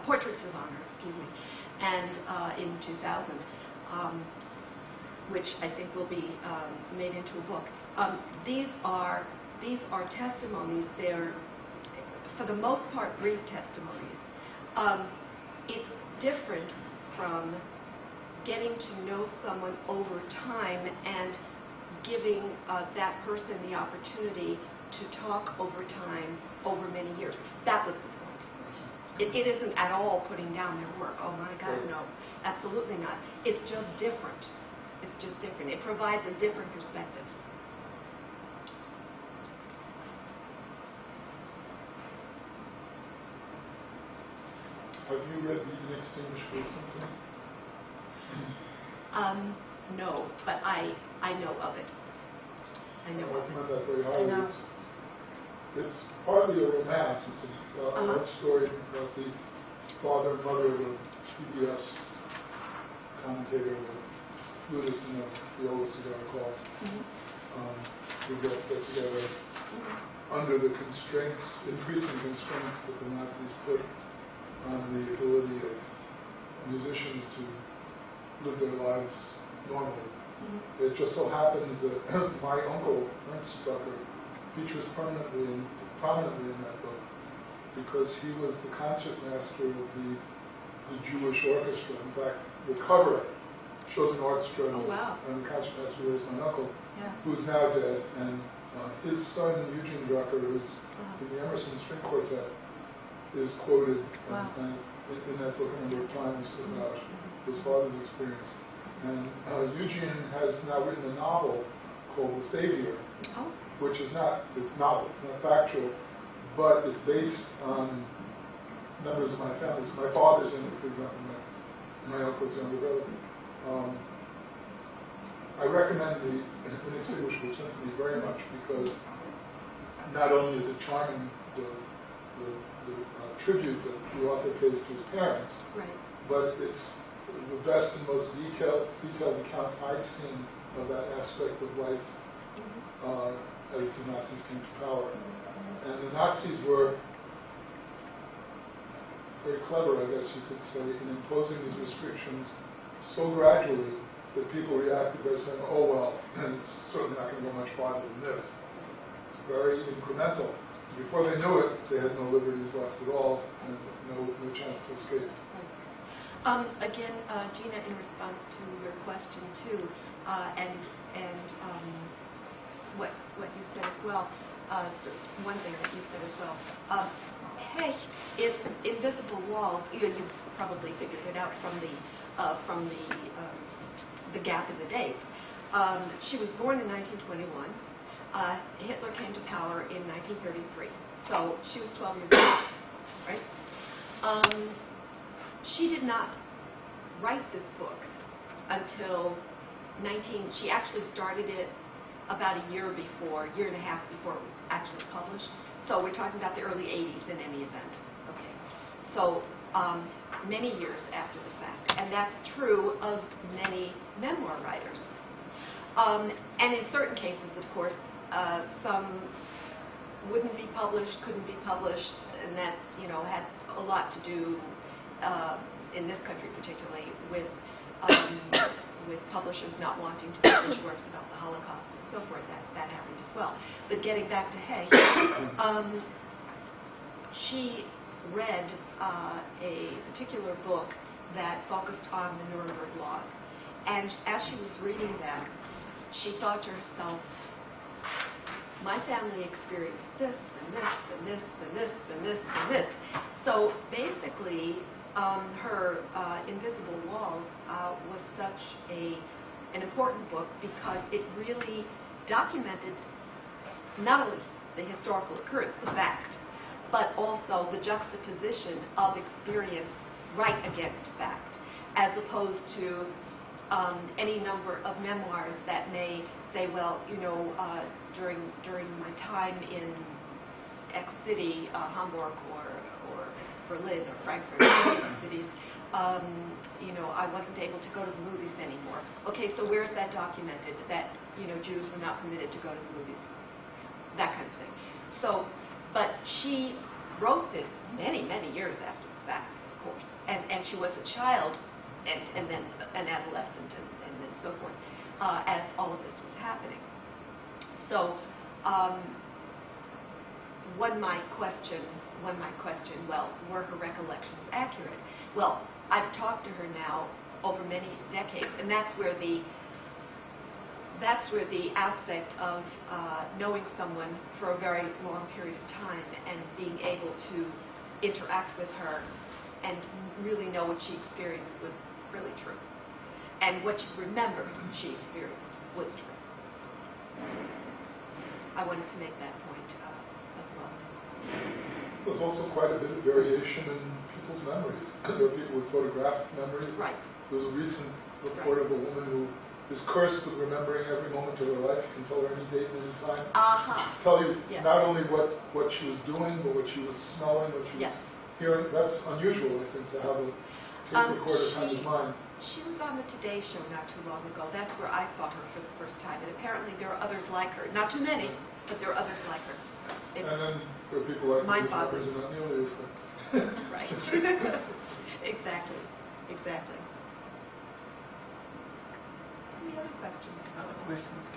Portraits of Honor, excuse me, and in 2000, which I think will be made into a book. These are testimonies. They're, for the most part, brief testimonies. It's different from getting to know someone over time and giving that person the opportunity to talk over time, over many years. That was the point. It isn't at all putting down their work. Oh my God, no, absolutely not. It's just different. It's just different. It provides a different perspective. Have you read The Inextinguishable Symphony? No, but I know of it. I know of it. I recommend that very highly. It's partly a romance. It's a love story about the father and mother of a PBS commentator, the flutist and the oldest, as I recall, who get together under the constraints, increasing constraints that the Nazis put on the ability of musicians to live their lives normally. It just so happens that my uncle, Ernst Stucker, features prominently in that book because he was the concertmaster of the Jewish orchestra. In fact, the cover shows an orchestra, and the concertmaster was my uncle, who's now dead, and his son, Eugene Drucker, who's in the Emerson String Quartet, is quoted in that book a number of times about his father's experience. And Eugene has now written a novel called The Savior, which is not a novel, it's not factual, but it's based on members of my family. So my father's in it, for example, my uncle's younger brother. I recommend The Inextinguishable Symphony very much because not only is it charming, the tribute that the author pays to his parents, but it's the best and most detailed account I've seen of that aspect of life as the Nazis came to power. And the Nazis were very clever, I guess you could say, in imposing these restrictions so gradually that people reacted by saying, oh well, it's certainly not going to go much farther than this. It's very incremental. Before they knew it, they had no liberties left at all and no chance to escape. Again, Gina, in response to your question too, and what you said as well, one thing that you said as well, Hecht, in Invisible Walls, you probably figured it out from the gap in the dates. She was born in 1921. Hitler came to power in 1933, so she was 12 years old, right? She did not write this book until she actually started it about a year and a half before it was actually published. So we're talking about the early 80s in any event. Okay. So many years after the fact. And that's true of many memoir writers. And in certain cases, of course, some wouldn't be published, couldn't be published, and that, had a lot to do in this country particularly with publishers not wanting to publish works about the Holocaust and so forth. That happened as well. But getting back to Hay, she read a particular book that focused on the Nuremberg laws. And as she was reading that, she thought to herself, my family experienced this and this and this and this and this and this. So basically, her Invisible Walls was such an important book because it really documented not only the historical occurrence, the fact, but also the juxtaposition of experience right against fact, as opposed to any number of memoirs that may say, well, during my time in X city, Hamburg or Berlin or Frankfurt, cities, I wasn't able to go to the movies anymore. Okay, so where's that documented that Jews were not permitted to go to the movies? That kind of thing. So, but she wrote this many, many years after the fact, of course. she was a child and then an adolescent and then so forth, as all of this was happening. So one might question, well, were her recollections accurate? Well, I've talked to her now over many decades, and that's where the aspect of knowing someone for a very long period of time and being able to interact with her and really know what she experienced was really true. And what she remembered she experienced was true. I wanted to make that point as well. There's also quite a bit of variation in people's memories. There are people with photographic memory. Right. There's a recent report of a woman who is cursed with remembering every moment of her life. You can tell her any date and any time. Tell you not only what she was doing, but what she was smelling, what she was hearing. That's unusual, I think, to have a tape recorder kind of mind. She was on the Today Show not too long ago. That's where I saw her for the first time. And apparently there are others like her. Not too many, but there are others like her. And then there are people like her who's not nearly as good. Right. Exactly. Exactly. Any other questions? Other questions?